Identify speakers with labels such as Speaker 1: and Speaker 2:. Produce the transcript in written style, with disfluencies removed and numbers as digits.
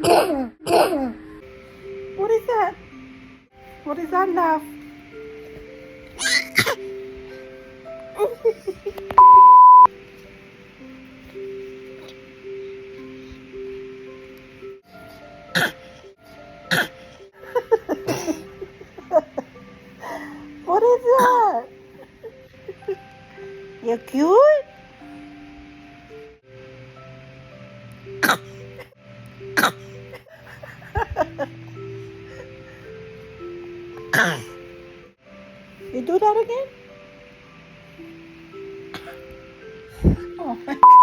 Speaker 1: What is that? What is that laugh? What is that? You're cute? You do that again? Oh my God.